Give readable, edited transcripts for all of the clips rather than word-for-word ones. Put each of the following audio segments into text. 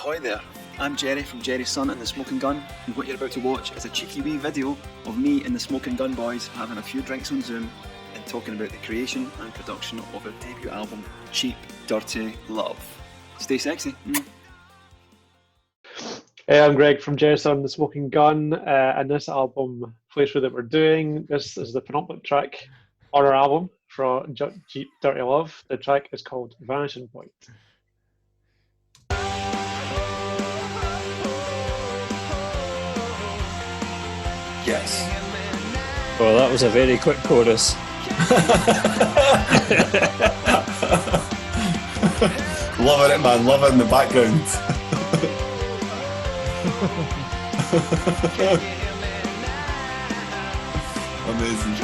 Ahoy there, I'm Gerry from Gerry's Son and the Smokin Gun, and what you're about to watch is a cheeky wee video of me and the Smokin Gun boys having a few drinks on Zoom and talking about the creation and production of our debut album, Cheap Dirty Love. Stay sexy. Hey, I'm Greg from Gerry's Son and the Smokin Gun, and this album playthrough that we're doing, this is the penultimate track on our album from Cheap Dirty Love. The track is called Vanishing Point. Yes. Well, that was a very quick chorus. Loving it, man. Love it in the background. Amazing.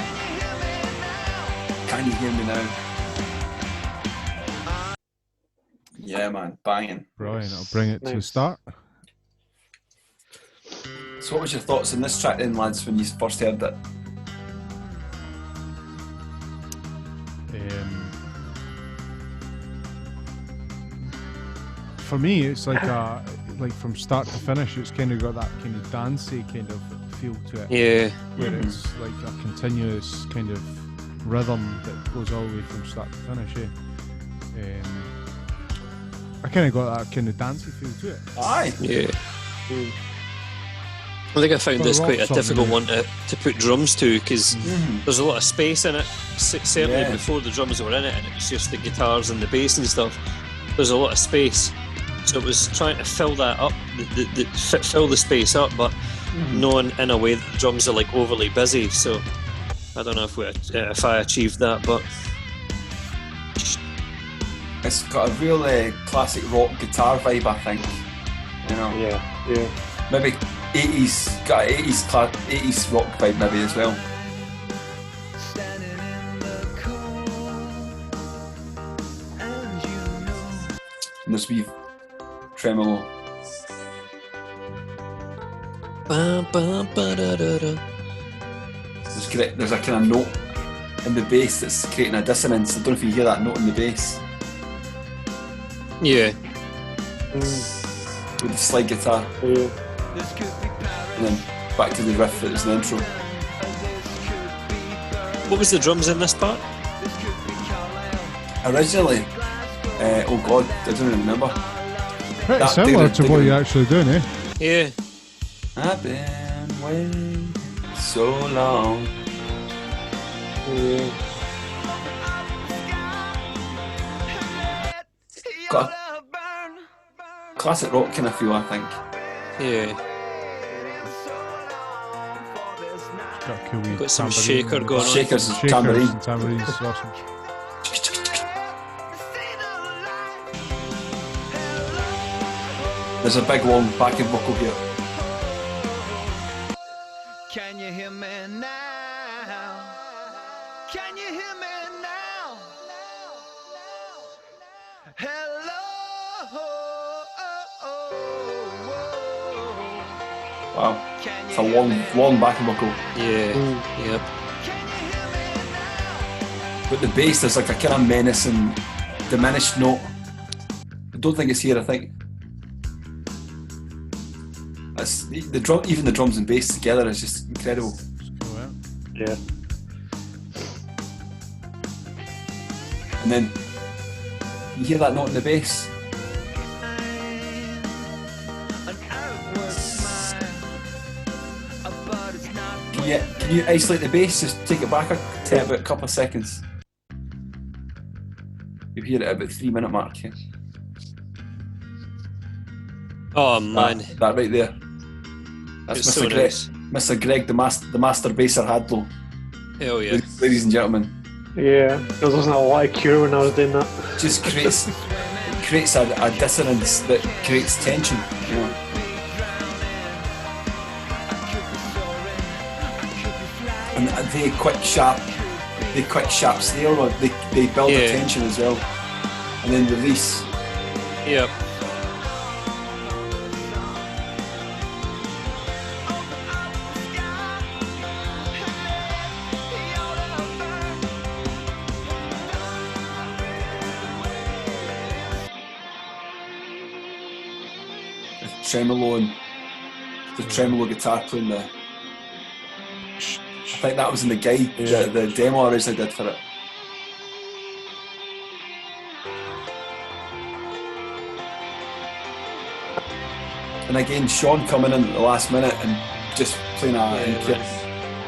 Can you hear me now? Yeah, man. Banging. Brilliant. I'll bring it to Nice. start. So what was your thoughts on this track then, lads, when you first heard it? For me, it's like from start to finish, it's kind of got that kind of dancey kind of feel to it. Yeah. Where it's like a continuous kind of rhythm that goes all the way from start to finish. I kind of got that kind of dancey feel to it. Aye. Yeah. I think I found this quite a difficult one to put drums to because there's a lot of space in it. Certainly before the drums were in it and it was just the guitars and the bass and stuff. There's a lot of space. So it was trying to fill that up, fill the space up, but knowing in a way that the drums are like overly busy. So I don't know if I achieved that, but It's got a real classic rock guitar vibe, I think. You know? Yeah. Maybe 80s, got an 80s rock vibe maybe as well. And this wee tremolo. There's a kind of note in the bass that's creating a dissonance. I don't know if you hear that note in the bass. yeah. With the slide guitar. Yeah. And then back to the riff that was in the intro. What was the drums in this part? Originally, oh god, I don't even remember. Pretty That similar to what digger- you're actually doing, eh? Yeah. I've been waiting so long. Yeah. Got a classic rock kind of feel, I think. Yeah. Got a cool wee Got some tambourine. shaker going on. Shakers, Shakers tambourine. and tambourines, awesome. There's a big long backing vocal here. Can you hear me now? Can you hear me now? Hello. Wow, it's a long backing vocal. Yeah. Yep. But the bass, there's like a kind of menacing, diminished note. I don't think it's here, I think. It's, the drum, even the drums and bass together is just incredible. Cool, eh? Yeah. And then you hear that note in the bass. Can you isolate the bass? Just take it back to about a couple of seconds. You hear it at about 3 minute mark. Yeah. Oh man. That right there. That's It's Mr. so Greg. nice. Mr. Greg, the master basser Hadlow. Hell yeah. Ladies and gentlemen. Yeah. I was listening to a lot of Cure when I was doing that. Just creates a dissonance that creates tension. You know? And they quick sharp snare, or they build the tension as well, and then release. Yep. the tremolo and the tremolo guitar playing the. I think that was in the guide, the demo I originally did for it. And again, Sean coming in at the last minute and just playing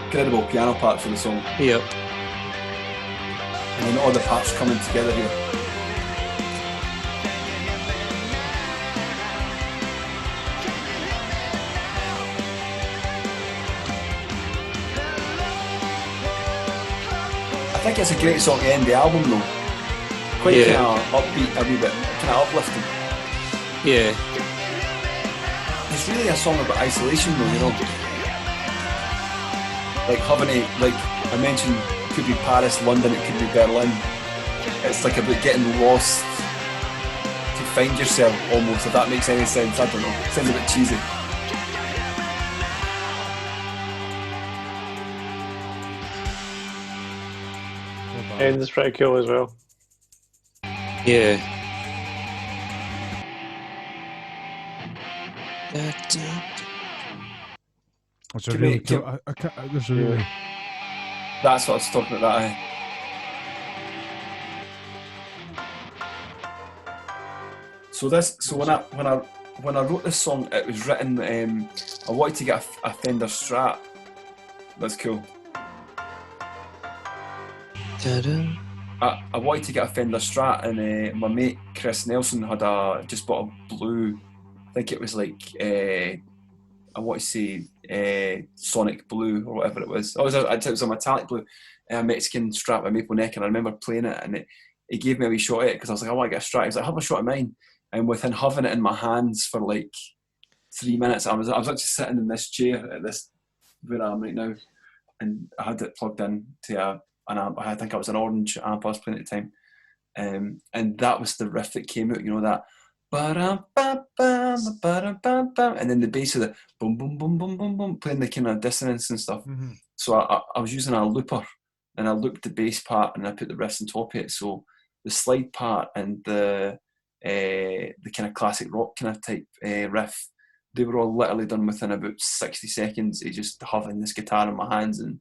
incredible piano part for the song. Yep. And then all the parts coming together here. I think it's a great song to end the album though. Quite kind of upbeat, a wee bit, kind of uplifting. Yeah. It's really a song about isolation though, you know. Like having like I mentioned, it could be Paris, London, it could be Berlin. It's like about getting lost to find yourself almost, if that makes any sense. I don't know. It sounds a bit cheesy. And it's pretty cool as well. Yeah. It's a really cool. There's a really. That's what I was talking about. That. So when I wrote this song, it was written. I wanted to get a Fender Strat. That's cool. I wanted to get a Fender Strat, and my mate Chris Nelson had just bought a blue. I think it was like I want to say Sonic Blue or whatever it was. It was a metallic blue, a Mexican Strat with maple neck, and I remember playing it, and he gave me a wee shot at it because I was like, I want to get a Strat. He was like, have a shot of mine, and within having it in my hands for like 3 minutes, I was actually sitting in this chair at this where I am right now, and I had it plugged in to an amp. I think it was an orange amp I was playing at the time, and that was the riff that came out. You know that. And then the bass of the boom boom boom boom boom boom, playing the kind of dissonance and stuff. Mm-hmm. So I was using a looper, and I looped the bass part and I put the riffs on top of it. So the slide part and the kind of classic rock kind of type riff, they were all literally done within about 60 seconds of just having this guitar in my hands and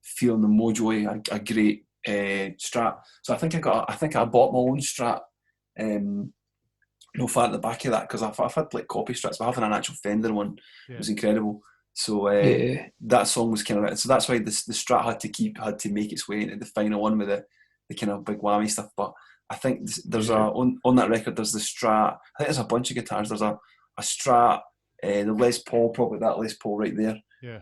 feeling the mojo, a great Strat. So I think I bought my own Strat. No fat at the back of that, because I've had like copy Strats, but having an actual Fender one was incredible. So that song was kind of, so that's why the Strat had to make its way into the final one with the kind of big whammy stuff. But I think there's on that record there's the Strat. I think there's a bunch of guitars. There's a Strat, the Les Paul, probably that Les Paul right there. Yeah.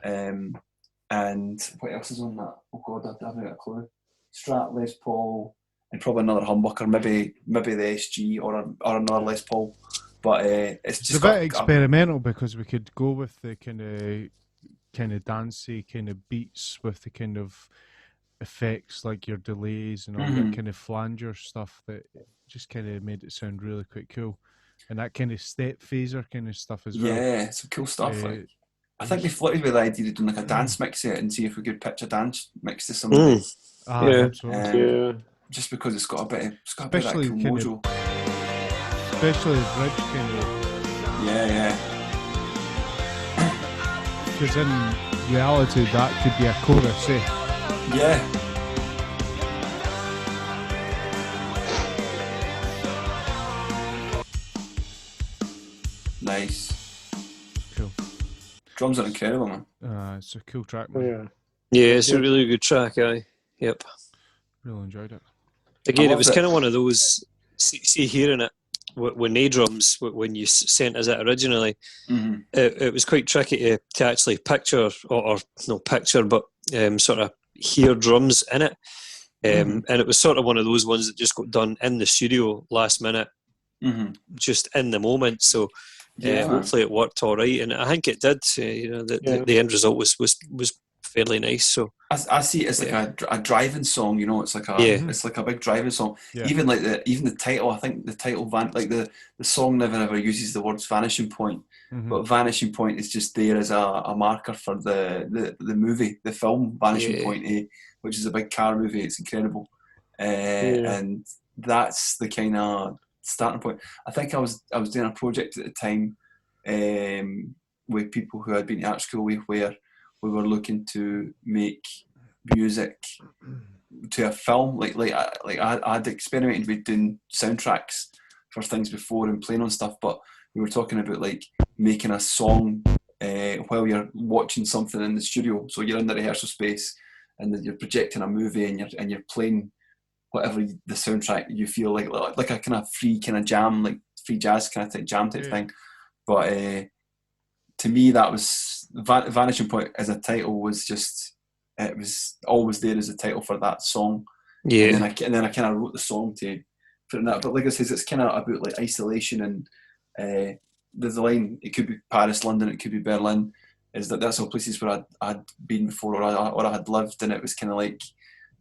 And what else is on that? Oh God, I haven't got a clue. Strat, Les Paul, and probably another humbucker, maybe the SG or another Les Paul. But it's just a bit experimental because we could go with the kind of dancey kind of beats with the kind of effects like your delays and all that kind of flanger stuff that just kind of made it sound really quite cool, and that kind of step phaser kind of stuff as well. Yeah, some cool stuff. I think we flirted with the idea of doing like a dance mix it and see if we could pitch a dance mix to somebody. Just because it's got a bit of that cool mojo. Especially the bridge kind of. Yeah. Because in reality that could be a chorus, eh? Yeah. Nice. Cool. Drums are incredible, man. It's a cool track, man. Yeah, it's a really good track, aye. Yep. Really enjoyed it. Again, it was kind of one of those, see hearing it with no drums, when you sent us it originally, it was quite tricky to actually picture, or no picture, but sort of hear drums in it. And it was sort of one of those ones that just got done in the studio last minute, just in the moment. So hopefully it worked all right. And I think it did. The end result was fairly nice. So I see it as like a driving song, you know. It's like a big driving song. Yeah. Even the title. I think the title the song never ever uses the words "Vanishing Point," but "Vanishing Point" is just there as a marker for the movie, the film "Vanishing Point," which is a big car movie. It's incredible, and that's the kind of starting point. I think I was doing a project at the time with people who I'd been to art school with, where we were looking to make music to a film. I'd experimented with doing soundtracks for things before and playing on stuff, but we were talking about like making a song while you're watching something in the studio. So you're in the rehearsal space and then you're projecting a movie and you're playing whatever the soundtrack you feel like a kind of free kind of jam, like free jazz kind of jam type thing. But to me, that was Vanishing Point as a title was just, it was always there as a title for that song. Yeah. And then I kind of wrote the song to put in that. But like I said, it's kind of about like isolation and there's the line, it could be Paris, London, it could be Berlin, is that's all places where I'd been before or I had lived, and it was kind of like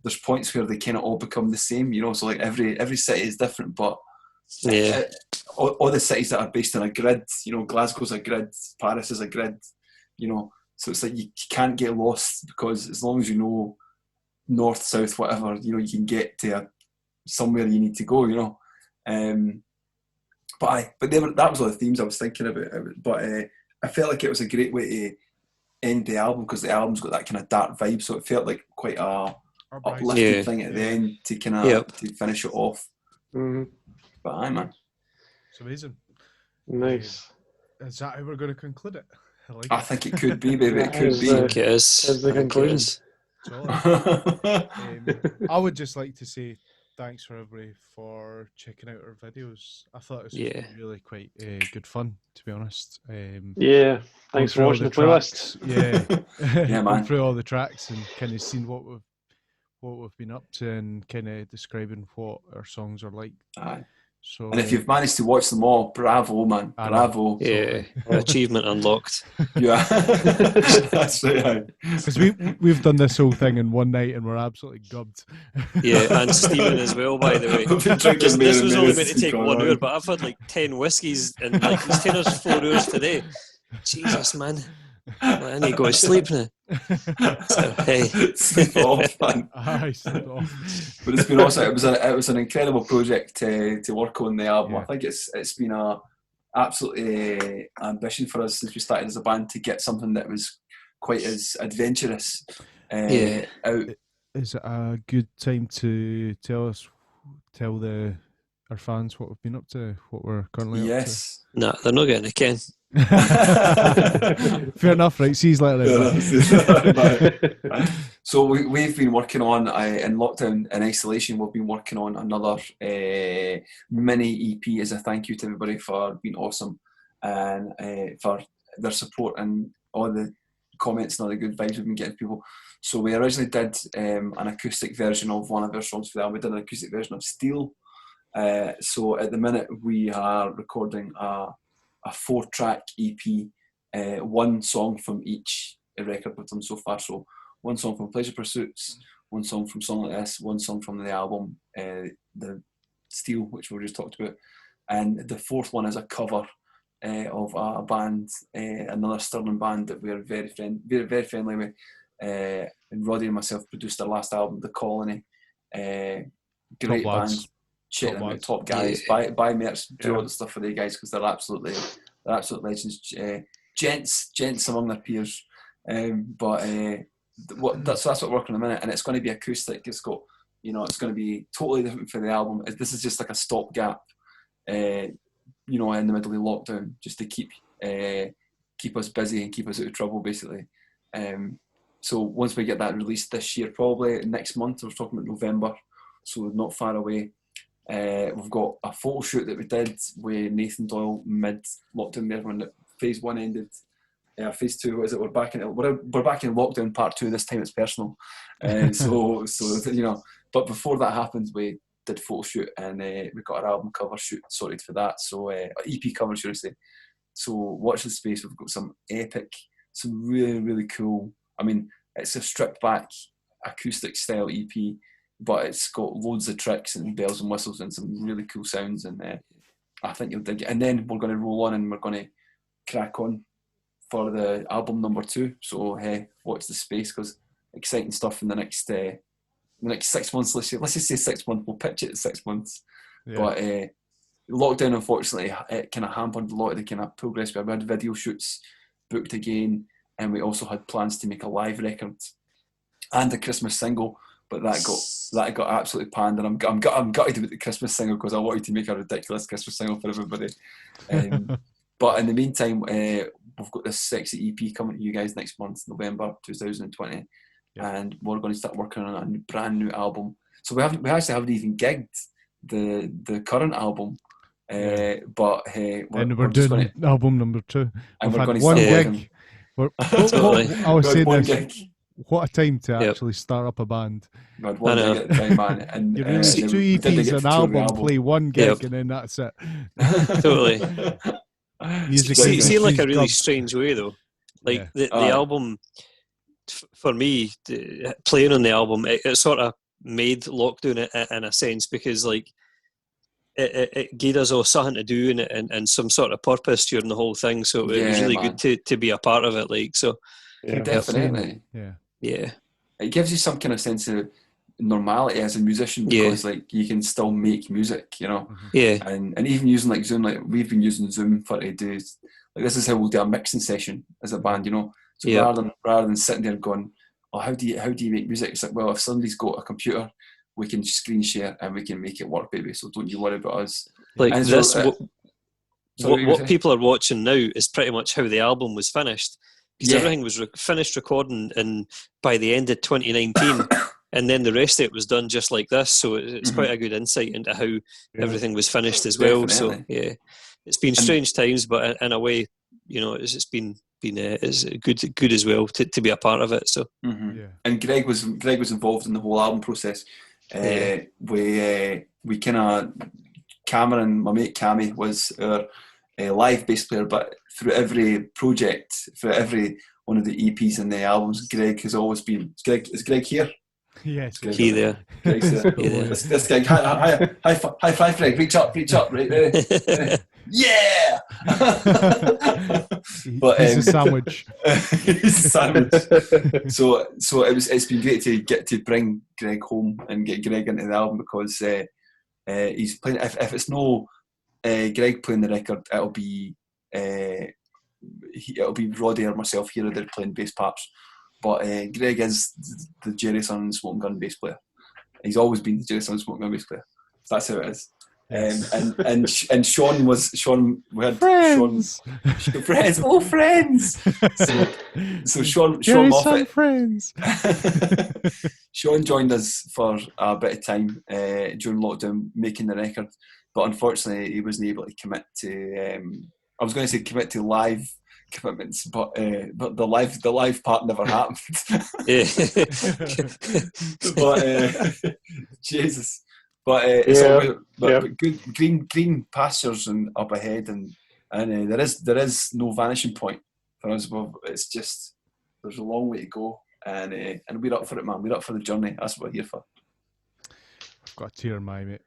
there's points where they kind of all become the same, you know, so like every city is different, but all the cities that are based on a grid, you know, Glasgow's a grid, Paris is a grid, you know, so it's like you can't get lost because as long as you know north, south, whatever, you know, you can get to somewhere you need to go, you know. But that was all the themes I was thinking about. But I felt like it was a great way to end the album because the album's got that kind of dark vibe, so it felt like quite a uplifting thing at the end to kind of to finish it off. Mm-hmm. But aye, man, it's amazing. Nice. Is that how we're going to conclude it? I think it could be, baby. It could be. I think it is. As the conclusion. I would just like to say thanks for everybody for checking out our videos. I thought it was really quite good fun, to be honest. Thanks for watching the playlist. Yeah, man. Through all the tracks and kind of seen what we've been up to and kind of describing what our songs are like. Aye. So, and if you've managed to watch them all, bravo, man. Bravo. Yeah, achievement unlocked. Yeah, that's right. Because we've done this whole thing in one night and we're absolutely gubbed. Yeah, and steaming as well, by the way. This was only meant to take 1 hour, but I've had like 10 whiskies and like it's taken us 4 hours today. Jesus, man. I need to go to sleep now. So, hey. Sleep off, man. Aye, sleep off. But it's been awesome. It was an incredible project to work on the album. I think it's been a absolutely ambition for us since we started as a band to get something that was quite as adventurous out. Is it a good time to tell our fans what we've been up to, what we're currently up to? Nah, they're not getting a Ken. Fair enough, right? She's like that. So we've been working on in lockdown and isolation. We've been working on another mini EP as a thank you to everybody for being awesome and for their support and all the comments and all the good vibes we've been getting people. So we originally did an acoustic version of one of our songs for the album. We did an acoustic version of Steel. So at the minute we are recording a 4-track EP, one song from each record we've done so far. So one song from Pleasure Pursuits, one song from Song Like This, one song from the album, the Steel, which we just talked about, and the fourth one is a cover of a band, another Stirling band that we're very friendly with. And Roddy and myself produced their last album, The Colony. Great band. Check them out, top guys. Buy merch, do all the stuff for the guys because they're absolute legends. Gents among their peers. So that's what we're working on in a minute, and it's going to be acoustic. It's got, it's going to be totally different for the album. This is just like a stopgap, in the middle of lockdown, just to keep us busy and keep us out of trouble, basically. So once we get that released this year, probably next month, we're talking about November, so not far away. We've got a photo shoot that we did with Nathan Doyle mid-lockdown there when phase 1 ended. Phase 2, what is it? We're back in lockdown part 2. This time it's personal. But before that happened, we did photo shoot and we got our album cover shoot sorted for that. So EP cover, should I say? So watch the space. We've got some really really cool. I mean, it's a stripped back acoustic style EP. But it's got loads of tricks and bells and whistles and some really cool sounds, and I think you'll dig it. And then we're going to roll on and we're going to crack on for the album number 2. So watch the space because exciting stuff in the next 6 months. Let's just say 6 months. We'll pitch it at 6 months. Yeah. But lockdown, unfortunately, it kind of hampered a lot of the kind of progress. We had video shoots booked again, and we also had plans to make a live record and a Christmas single, but that got absolutely panned, and I'm gutted about the Christmas single because I wanted to make a ridiculous Christmas single for everybody. But in the meantime, we've got this sexy EP coming to you guys next month, November 2020, and we're going to start working on a brand new album. So we actually haven't even gigged the current album, but we're doing album number 2. And we've we're had going to one start gig. Totally. I was saying one this. gig. What a time to actually start up a band. We had one gig at the time, man. And you release 2 EPs, an album, play one gig, and then that's it. Totally. Music see like a really strange way though. Like the album, for me, playing on the album, it sort of made lockdown in a sense, because like it gave us all something to do and some sort of purpose during the whole thing. So it was really good to be a part of it. Like so, definitely. Yeah. It gives you some kind of sense of normality as a musician, because like you can still make music, you know. And even using like Zoom, like we've been using Zoom for to do, like this is how we'll do a mixing session as a band, you know. So rather than sitting there going, oh, how do you make music? It's like, well, if somebody's got a computer, we can screen share and we can make it work, baby. So don't you worry about us. Like and this, so, what people are watching now is pretty much how the album was finished, because everything was finished recording by the end of 2019. And then the rest of it was done just like this, so it's quite a good insight into how everything was finished as well. So it's been strange times, but in a way, you know, it's been is good as well to be a part of it. So and Greg was involved in the whole album process. We kind of, Cameron, my mate Cammy, was our live bass player, but through every project, for every one of the EPs and the albums, Greg has always been. Is Greg here? Yes, he there. This guy, high five, Greg. Reach up, right there. Yeah. But he's a sandwich. He's a sandwich. So it's been great to get to bring Greg home and get Greg into the album, because he's playing. If it's no Greg playing the record, it'll be Roddy or myself here that are playing bass parts. But Greg is the Gerry Son and Smokin Gun bass player. He's always been the Gerry Son and Smokin Gun bass player. So that's how it is. And Sean we had friends. Friends. So Sean Moffat, friends. Sean joined us for a bit of time during lockdown making the record, but unfortunately he wasn't able to commit to. I was going to say commit to live commitments, but the live part never happened. But Jesus. But it's all good. But good green pastures and up ahead, and there is no vanishing point for us. Well, it's just there's a long way to go, and we're up for it, man. We're up for the journey. That's what we're here for. I've got a tear in my eye, mate.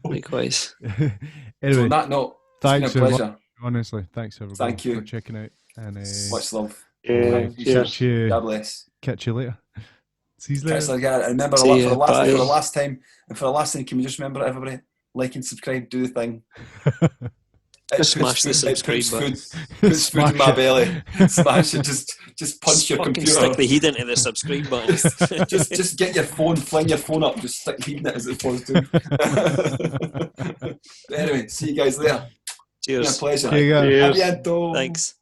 Likewise. Anyway, so on that note, thanks, it's been a pleasure. Honestly, thanks everybody. Thank you for checking out. And much love. God bless. Catch you later. See you later. Remember for the last time, can we just remember everybody, like and subscribe, do the thing. Smash the subscribe button. Puts food in my belly. Smash it. Just punch your computer. Stick the heat into the subscribe button. just get your phone, fling your phone up, just stick heat in it as opposed to. Anyway, see you guys later. Cheers. It's been a pleasure. Cheers. Abiento. Thanks.